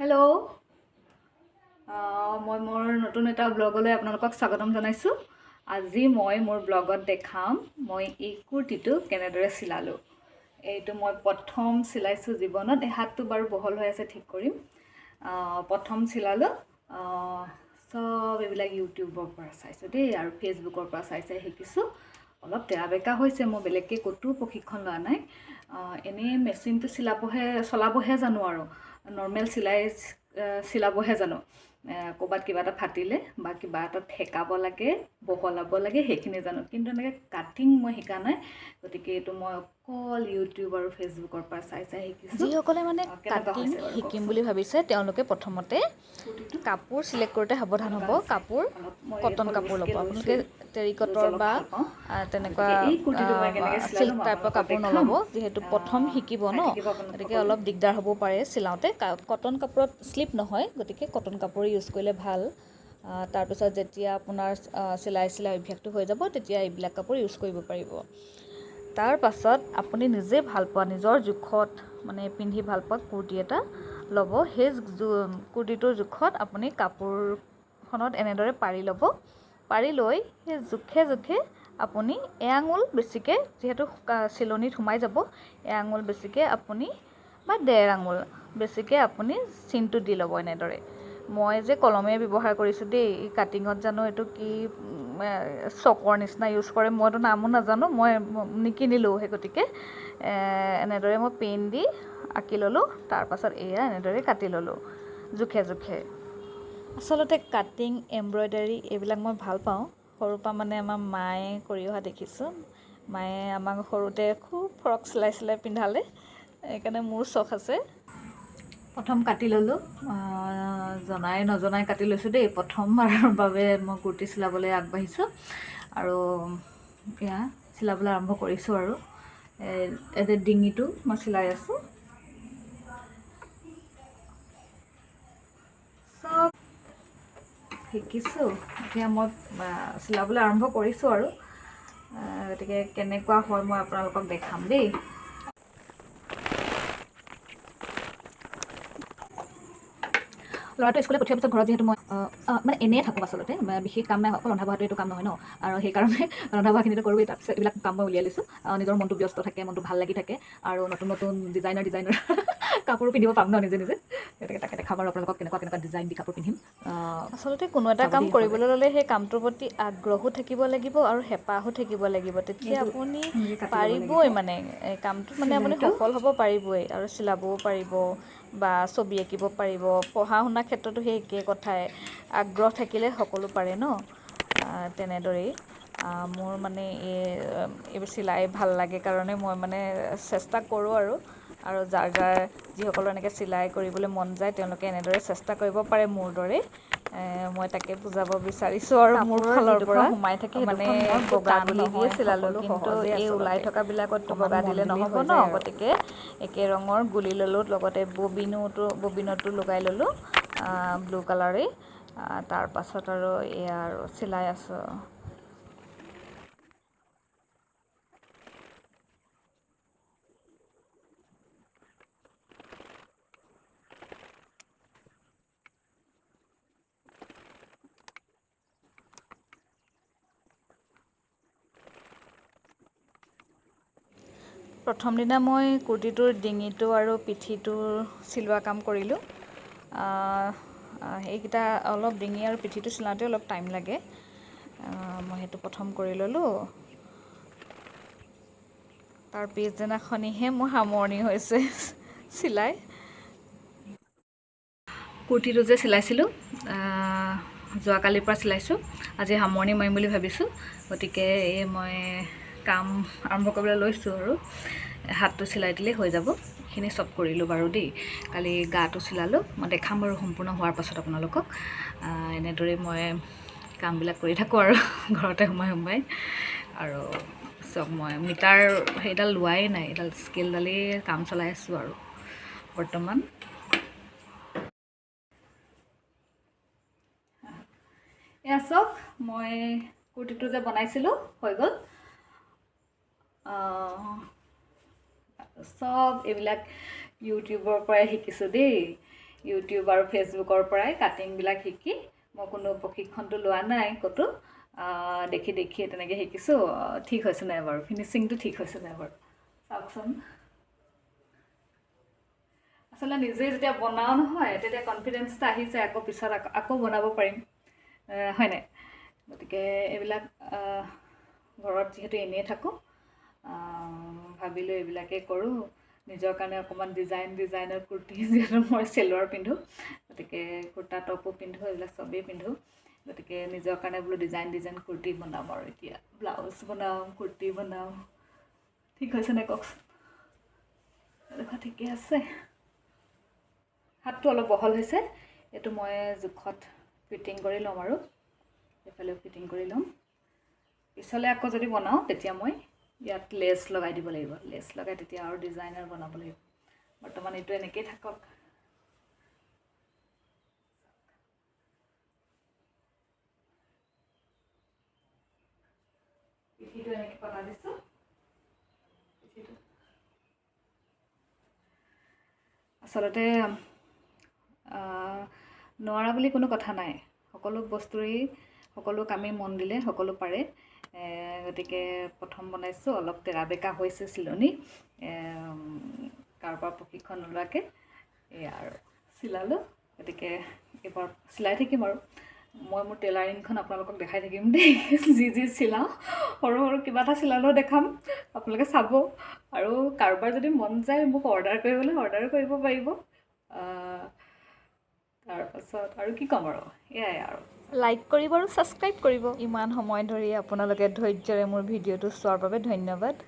Hello', মই মোৰ নতুন এটা ব্লগলৈ আপোনালোকক স্বাগতম জনাইছোঁ। আজি মই মোৰ ব্লগত দেখাম মই এই কুৰ্তিটো কেনেদৰে চিলালোঁ। এইটো মই প্ৰথম চিলাইছোঁ জীৱনত। এই হাতটো বাৰু বহল হৈ আছে, ঠিক কৰিম। প্ৰথম চিলালোঁ। চব এইবিলাক ইউটিউবৰ পৰা চাইছোঁ দেই, আৰু ফেচবুকৰ পৰা চাই শিকিছোঁ। অলপ তেৰা বেকা হৈছে, মই বেলেগকৈ ক'তো প্ৰশিক্ষণ লোৱা নাই। এনেই মেচিনটো চলাবহে জানো, আৰু নৰ্মেল চিলাবহে জানো। ক'ৰবাত কিবা এটা ফাটিলে বা কিবা এটা ঠেকাব লাগে, বহলাব লাগে, সেইখিনি জানো। কিন্তু এনেকৈ কাটিং মই শিকা নাই। গতিকে এইটো মই অকল ইউটিউব আৰু ফেচবুকৰ পৰা চাই শিকিছোঁ। যিসকলে মানে কেনেকুৱা কাটিং হৈছে বাৰু শিকিম কওকচোন। বুলি ভাবিছে তেওঁলোকে প্ৰথমতে কুৰ্তিটো কাপোৰ চিলেক্ট কৰোঁতে সাৱধান হ'ব। কেনেকুৱা হৈছে কাপোৰ অলপ মই কটন অকল কাপোৰ ল'ব। লুজকৈ আপোনালোকে লৈছোঁ, লুজ টেৰিকটৰ অলপ বা ভাল পাওঁ। তেনেকুৱা গতিকে এই কুৰ্তিটো মই কেনেকৈ চিলালোঁ চিল্ক মই টাইপৰ আপোনালোকক কাপোৰ দেখাম। নল'ব, যিহেতু প্ৰথম শিকিব চাই ন, থাকিব আপোনালোক গতিকে সকলোৱে। অলপ দিগদাৰ হ'ব পাৰে চিলাওঁতে। কটন কাপোৰত শ্লিপ নহয়, গতিকে কটন কাপোৰ ইউজ কৰিলে ভাল। তাৰপিছত যেতিয়া আপোনাৰ চিলাই অভ্যাসটো হৈ যাব, তেতিয়া এইবিলাক কাপোৰ ইউজ কৰিব পাৰিব। তাৰ পাছত আপুনি নিজে ভাল পোৱা, নিজৰ জোখত মানে পিন্ধি ভাল পোৱা কুৰ্তি এটা ল'ব। সেই কুৰ্তিটোৰ জোখত আপুনি কাপোৰখনত এনেদৰে পাৰি ল'ব। পাৰি লৈ সেই জোখে আপুনি এআঙুল বেছিকৈ, যিহেতু চিলনিত সোমাই যাব, এআঙুল বেছিকৈ আপুনি বা 1.5 আঙুল বেছিকৈ আপুনি চিনটো দি ল'ব এনেদৰে। মই যে কলমে ব্যৱহাৰ কৰিছোঁ দেই। কাটিঙত জানো এইটো কি চকৰ নিচিনা ইউজ কৰে, মইতো নামো নাজানো, মই নিকিনিলোঁ। সেই গতিকে এনেদৰে মই পেন দি আঁকি ল'লোঁ। তাৰপাছত এয়া এনেদৰে কাটি ল'লোঁ জোখে। আচলতে কাটিং, এমব্ৰইডাৰী এইবিলাক মই ভাল পাওঁ। সৰুৰ পৰা মানে আমাৰ মায়ে কৰি অহা দেখিছোঁ। মায়ে আমাক সৰুতে খুব ফ্ৰক চিলাই পিন্ধালে, সেইকাৰণে মোৰ চখ আছে। প্ৰথম কাটি ল'লোঁ, জনাই নজনাই কাটি লৈছোঁ দেই। প্ৰথমবাৰৰ বাবে মই কুৰ্তি চিলাবলৈ আগবাঢ়িছোঁ, আৰু এয়া চিলাবলৈ আৰম্ভ কৰিছোঁ। আৰু এতিয়া ডিঙিটো মই চিলাই আছোঁ। চব শিকিছোঁ, এতিয়া মই চিলাবলৈ আৰম্ভ কৰিছোঁ। আৰু গতিকে কেনেকুৱা হয় মই আপোনালোকক দেখাম দেই। ল'ৰাটো স্কুলে পঠিওৱাৰ পিছত ঘৰত যিহেতু মই মানে এনেই থাকোঁ, আচলতে বিশেষ কাম নাই, অকল ৰন্ধা বঢ়াটো এইটো কাম নহয় ন, আৰু সেইকাৰণে ৰন্ধা বঢ়াখিনিতো কৰোঁৱেই। তাৰপিছত এইবিলাক কাম মই উলিয়াই লৈছোঁ। নিজৰ মনটো ব্যস্ত থাকে, মনটো ভাল লাগি থাকে, আৰু নতুন ডিজাইনাৰ কাপোৰো পিন্ধিব পাম ন নিজে। গতিকে তাকে দেখাম আৰু আপোনালোকক কেনেকুৱা ডিজাইন দি কাপোৰ পিন্ধিম। আচলতে কোনো এটা কাম কৰিবলৈ ল'লে সেই কামটোৰ প্ৰতি আগ্ৰহো থাকিব লাগিব, আৰু হেঁপাহো থাকিব লাগিব। তেতিয়া এইটো আপুনি নিজে কাটি ল'ব লাগিব। পাৰিবই, মানে কামটোত মানে আপুনি চিলাইটো সফল হ'ব পাৰিবই, আৰু চিলাবও পাৰিব বা ছবি আঁকিব পাৰিব। পঢ়া শুনাৰ ক্ষেত্ৰতো সেই একেই কথাই, আগ্ৰহ থাকিলে সকলো পাৰে ন। তেনেদৰেই মোৰ মানে এইবোৰ চিলাই ভাল লাগে কাৰণে মই মানে চেষ্টা কৰোঁ। আৰু যাৰ যিসকলৰ এনেকৈ চিলাই কৰিবলৈ মন যায়, তেওঁলোকে এনেদৰে চেষ্টা কৰিব পাৰে মোৰ দৰে। মই তাকে বুজাব বিচাৰিছোঁ, আৰু মোৰ ফালৰ পৰা সোমাই থাকে মানে বগা গুলি দিয়ে চিলালোঁ, কিন্তু এই ওলাই থকাবিলাকততো বগা দিলে নহ'ব ন। গতিকে একে ৰঙৰ গুলি ল'লোঁ, লগতে ববিনতো লগাই ল'লোঁ ব্লু কালাৰেই। তাৰপাছত আৰু এয়া আৰু চিলাই আছোঁ। প্ৰথম দিনা মই কুৰ্তিটোৰ ডিঙিটো আৰু পিঠিটো চিলোৱা কাম কৰিলোঁ। সেইকেইটা অলপ ডিঙি আৰু পিঠিটো চিলাওঁতে অলপ টাইম লাগে। মই সেইটো প্ৰথম কৰি ল'লোঁ। তাৰ পিছদিনাখনিহে মোৰ সামৰণি হৈছে চিলাই। কুৰ্তিটো যে চিলাইছিলোঁ, যোৱাকালিৰ পৰা চিলাইছোঁ। আজি সামৰণি মাৰিম বুলি ভাবিছোঁ। গতিকে মই কাম আৰম্ভ কৰিবলৈ লৈছোঁ, আৰু হাতটো চিলাই দিলেই হৈ যাব। এইখিনি চব কৰিলোঁ বাৰু দেই। কালি গাটো চিলালোঁ, মই দেখাম বাৰু সম্পূৰ্ণ হোৱাৰ পাছত আপোনালোকক। এনেদৰেই মই কামবিলাক কৰি থাকোঁ আৰু ঘৰতে সোমাই। আৰু চব মই মিটাৰ সেইডাল লোৱাই নাই, এইডাল স্কেলডালেই কাম চলাই আছোঁ আৰু বৰ্তমান। এয়া চাওক, মই কুৰ্তিটো যে বনাইছিলোঁ হৈ গ'ল। চব এইবিলাক ইউটিউবৰ পৰাই শিকিছোঁ দেই। ইউটিউব আৰু ফেচবুকৰ পৰাই কাটিংবিলাক শিকি মই কোনো প্ৰশিক্ষণটো লোৱা নাই ক'তো দেখি তেনেকৈ শিকিছোঁ ঠিক হৈছে নাই বাৰু ফিনিচিংটো ঠিক হৈছে নাই বাৰু চাওকচোন আচলতে নিজে যেতিয়া বনাওঁ নহয় তেতিয়া কনফিডেঞ্চ এটা আহি যায় আকৌ পিছত আকৌ বনাব পাৰিম হয়নে গতিকে এইবিলাক ঘৰত যিহেতু এনেই থাকোঁ ভাবিলোঁ এইবিলাকেই কৰোঁ নিজৰ কাৰণে অকণমান ডিজাইনৰ কুৰ্তি যিহেতু মই চেলোৱাৰ পিন্ধোঁ গতিকে কুৰ্তা টপো পিন্ধোঁ এইবিলাক চবেই পিন্ধোঁ গতিকে নিজৰ কাৰণে বোলো ডিজাইন কুৰ্তি বনাম আৰু এতিয়া ব্লাউজ বনাওঁ কুৰ্তি বনাওঁ ঠিক হৈছে নে কওকচোন এনেকুৱা ঠিকে আছে হাতটো অলপ বহল হৈছে এইটো মই জোখত ফিটিং কৰি ল'ম আৰু এইফালেও ফিটিং কৰি ল'ম পিছলৈ আকৌ যদি বনাওঁ তেতিয়া মই ইয়াত লেছ লগাই দিব লাগিব লেছ লগাই তেতিয়া আৰু ডিজাইনাৰ বনাব লাগিব বৰ্তমান এইটো এনেকেই থাকক পিঠিটো এনেকৈ কটা দিছোঁ আচলতে নোৱাৰা বুলি কোনো কথা নাই সকলো বস্তুৰেই সকলো কামেই মন দিলে সকলো পাৰে গতিকে প্ৰথম বনাইছোঁ অলপ তেৰা বেকা হৈছে চিলনি কাৰোবাৰ প্ৰশিক্ষণ নোলোৱাকৈ এয়া আৰু চিলালোঁ গতিকে এইবাৰ চিলাই থাকিম আৰু মই মোৰ টেইলাৰিংখন আপোনালোকক দেখাই থাকিম দেই যি চিলাওঁ সৰু কিবা এটা চিলালেও দেখাম আপোনালোকে চাব আৰু কাৰোবাৰ যদি মন যায় মোক অৰ্ডাৰ কৰিবলৈ অৰ্ডাৰো কৰিব পাৰিব তাৰপাছত আৰু কি ক'ম আৰু এয়াই আৰু লাইক কৰিব আৰু ছাবস্ক্ৰাইব কৰিব ইমান সময় ধৰি আপোনালোকে ধৈৰ্য্যৰে মোৰ ভিডিঅ'টো চোৱাৰ বাবে ধন্যবাদ